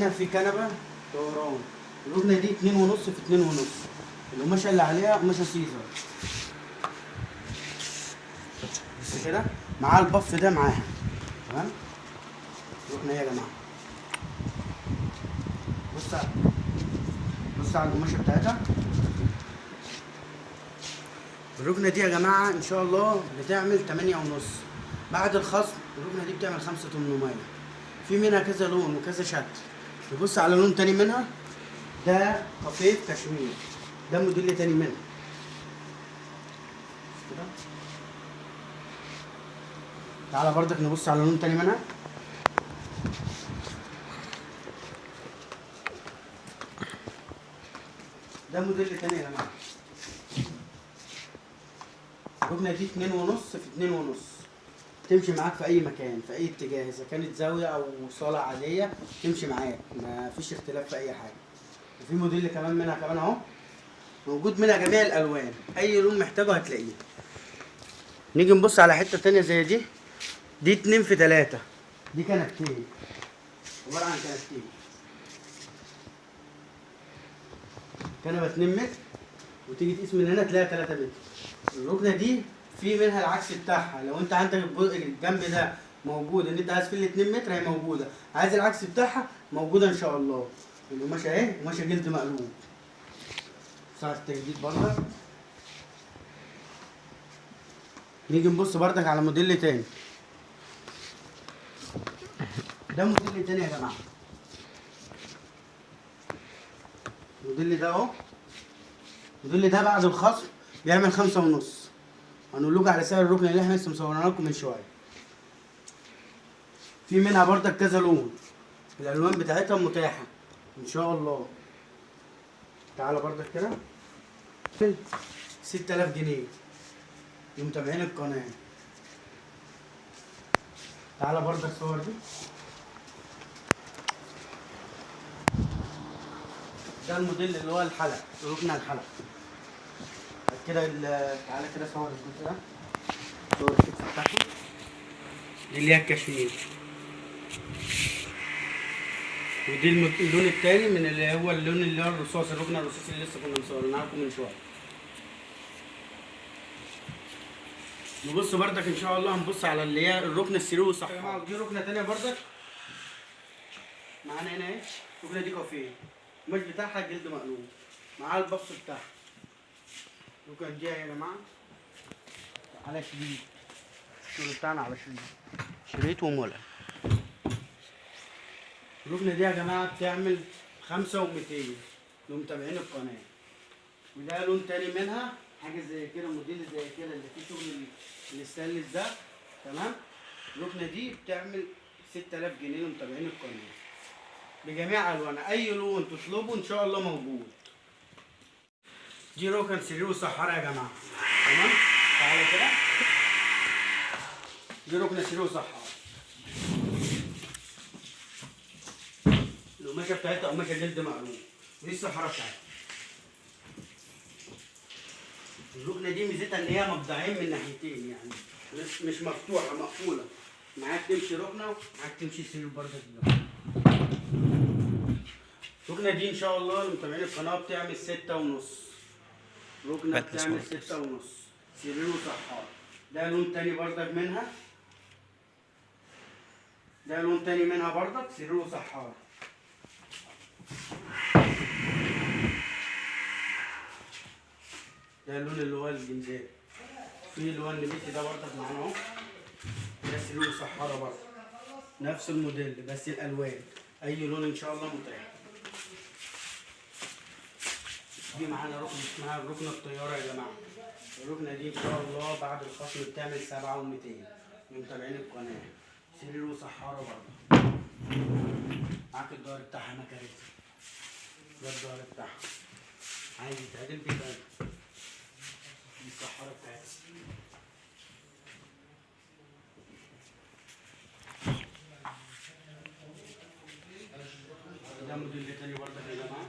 هنا في كنبه دوران. الركنه دي 2.5 في 2.5. القماشه اللي عليها قماشه سيزر. بس كده معاه البف ده معاها. تمام. الركنه ايه يا جماعه؟ بص على القماشه بتاعتها. الركنه دي يا جماعه ان شاء الله بتعمل 8.5. بعد الخصم الركنه دي بتعمل 5.800. في منها كذا لون وكذا شكل. نبص على لون تاني منها. ده قفيف كشمير. ده موديل تاني منها. كده. تعالى برضك نبص على لون تاني منها. ده موديل تاني يا جماعه. الركنه دي 2.5 في 2.5. تمشي معاك في اي مكان في اي اتجاه، اذا كانت زاويه او صاله عاديه تمشي معاك، ما فيش اختلاف في اي حاجه. وفي موديل كمان منها كمان اهو، موجود منها جميع الالوان، اي لون محتاجه هتلاقيه. نيجي نبص على حته تانيه زي دي. دي 2 في 3. دي كنبتين، عباره عن كنبتين. كنبه 2 متر وتيجي تقيس من هنا تلاقيها 3 متر. الركنه دي في منها العكس بتاعها، لو انت عندك الجنب ده موجود ان انت عايز في ال 2 متر هي موجوده، عايز العكس بتاعها موجوده ان شاء الله. القماشه اهي قماشه جلد مقلوب. ساعه التجديد برضك. نيجي نبص برضك على موديل تاني. ده موديل تاني يا جماعه. الموديل ده اهو. الموديل ده بعد الخصم بيعمل 5.5. هنقول لكم على سعر الركنه اللي احنا لسه مصورينها لكم من شويه. في منها برضك كذا لون، الالوان بتاعتها متاحه ان شاء الله. تعالى برضك كده. 6000 جنيه لمتابعين القناه. تعالى برضك صور دي. ده الموديل اللي هو الحلق، ركن الحلق. كده تعالى كده صور الجزء ده. صور الشكل بتاعته. دي اللي هي الكشمير. ودي اللون التاني من اللي هو اللون اللي هو الرصاص، الركن الرصاصي اللي لسه كنا مصورينها لكم من شويه. نبص بردك ان شاء الله، هنبص على اللي هي الركن السرير صح. يا جماعه دي ركنه تانيه بردك معانا هنا اهي. الركنه دي كافيه، القماش بتاعها جلد مقلوب، معاها البص بتاعها. الركنه دي يا جماعه على شريط، الشغل بتاعنا على شريط ومولع. الركنه دي يا جماعه بتعمل 5.200 لمتابعين القناه. وده لون تاني منها، حاجه زي كده، موديل زي كده اللي فيه شغل الستانلس ده. تمام. الركنه دي بتعمل 6000 جنيه لمتابعين القناه بجميع الوانها، اي لون تطلبه ان شاء الله موجود. دي ركن سرير وصحارى يا جماعه. تمام. تعالى كده. دي ركن سرير وصحارى. القماشه بتاعتها قماشه جلد مقلوب، ودي الصحارى بتاعتها. الركنه دي ميزتها ان هي مبدعين من ناحيتين، يعني مش مفتوحه، مقفوله. معاك تمشي ركنه ومعاك تمشي سرير برضه كده. الركنه دي ان شاء الله لمتابعين القناه بتعمل 6.5. ركنه بتعمل 6.5 سرير وصحارى. ده لون تاني برضك منها. ده لون تاني منها برضك سرير وصحارى. ده اللون اللي هو الجنزير. في اللي هو النبيتي ده برضك معانا اهو. ده سرير وصحارى برضه. نفس الموديل بس الالوان. اي لون ان شاء الله متاح. دي معانا ركن اسمها ركن الطياره يا جماعه. الركنه دي ان شاء الله بعد الخصم بتعمل 7.200 لمتابعين القناه. سرير وصحارى برضه. معاك الظهر بتاعها مكارث. ده الظهر بتاعها. عايز يتعدل بيتعدل. دي الصحارى بتاعتها. ده موديل تاني برضه يا جماعه.